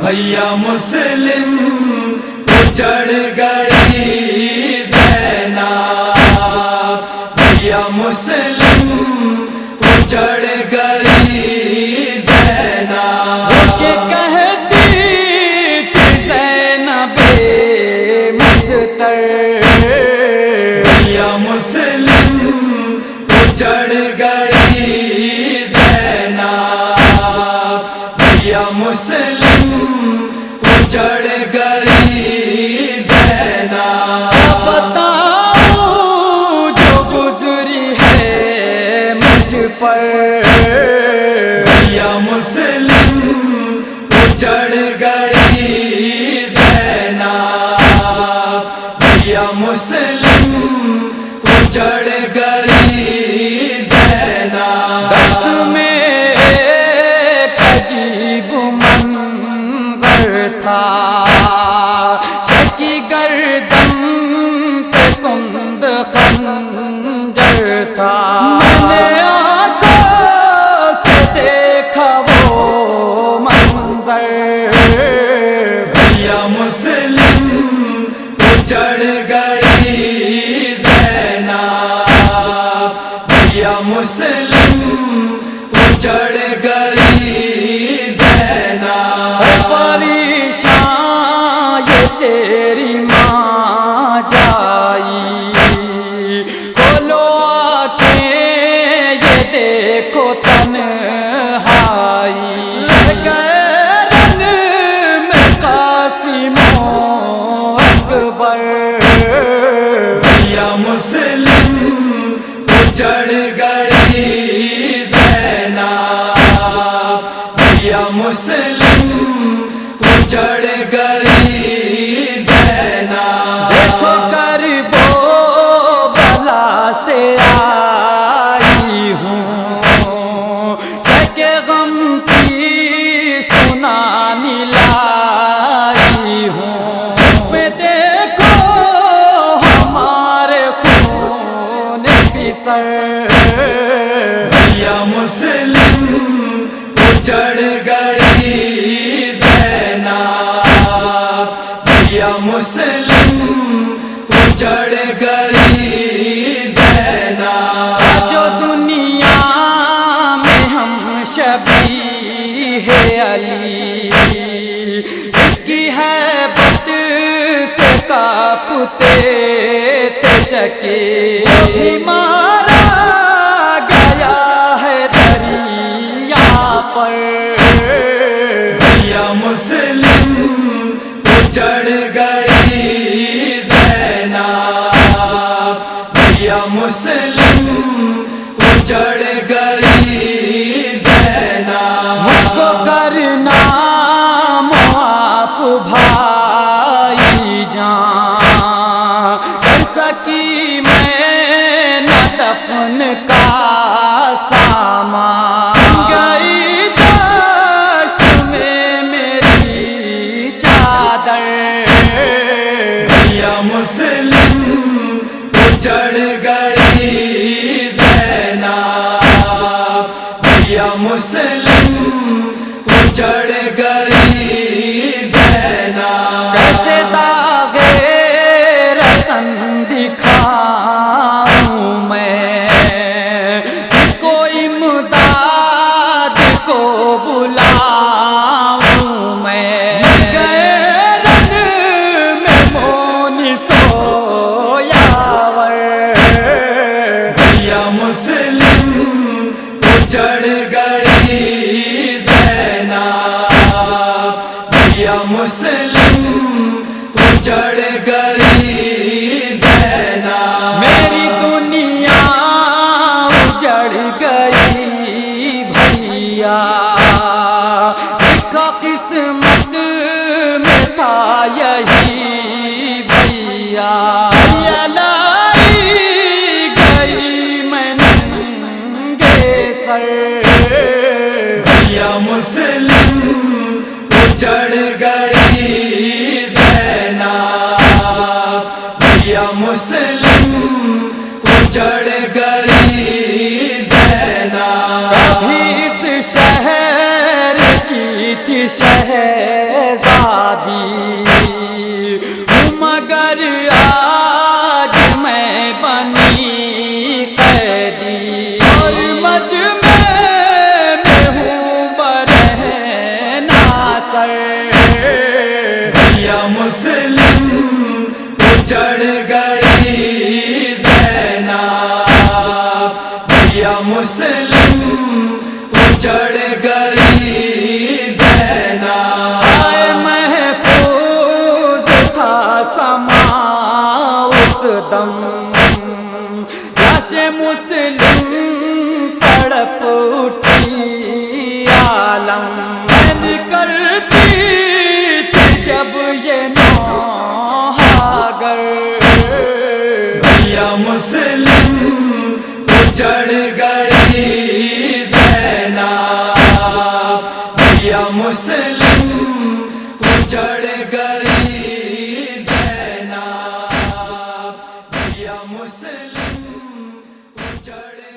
بھیا مسلم اجڑ گئی زینب، بھیا مسلم اجڑ گئی زینب، کہ کہتی تھی زینب مجتر، بھیا مسلم اجڑ گئی زینب، بھیا مسلم اجڑ گئی زینب، بتاؤں جو گزری ہے مجھ پر، بھیا مسلم اجڑ گئی زینب، بھیا مسلم اجڑ گئی زینب، دشت میں ایک عجیب منظر تھا، شکی گردن پہ کند خنجر تھا، میں نے آنکھوں سے دیکھا وہ منظر، بھیا مسلم اجڑ گئی زینب، بھیا مسلم اجڑ گئی زینب، پریشان یہ تیری ماں جائی، کھولو آنکھیں یہ دیکھو تنہائی، گردن میں قاسم و اکبر، بھیا مسلم اجڑ گئی زینب، بھیا مسلم اجڑ گئی زینب، دیکھو کربو بلا سے آئی ہوں، شک غم کی سنانی لائی ہوں، میں دیکھو ہمارے خون پسر، بھیا مسلم اجڑ گئی زینب، بھیا مسلم اجڑ گئی زینب، جو دنیا میں ہم شبیہ علی، جس کی ہیبت سے کانپتے تھے شکیل، بھی مارا گیا ہے دریا پر، بھیا مسلم اجڑ گئی زینب، بھیا مسلم اجڑ گئی زینب، مجھ کو کرنا معاف بھائی جان، کر سکی میں نہ دفن کا سامان، گئی دشت میں میری چادر، بھیا مسلم اجڑ گئی زینب، بھیا مسلم اجڑ گئی زینب، کیسے داغے رسن دکھاؤں میں، کس کو امداد کو بلاؤں میں، گیرن میں مونی سویاور، بھیا مسلم اجڑ گئی زینب، بھیا مسلم اجڑ گئی زینب، میری دنیا اجڑ گئی بھیا، لکھا قسمت میں تھا یہی بھیا، لائی گئی میں ننگے سر، بھیا مسلم اجڑ گئی زینب، بھیا مسلم اجڑ گئی زینب، کبھی اس شہر کی تھی شہزادی، اجڑ گئی زینب، بھیا مسلم اجڑ گئی زینب، بھیا مسلم اجڑ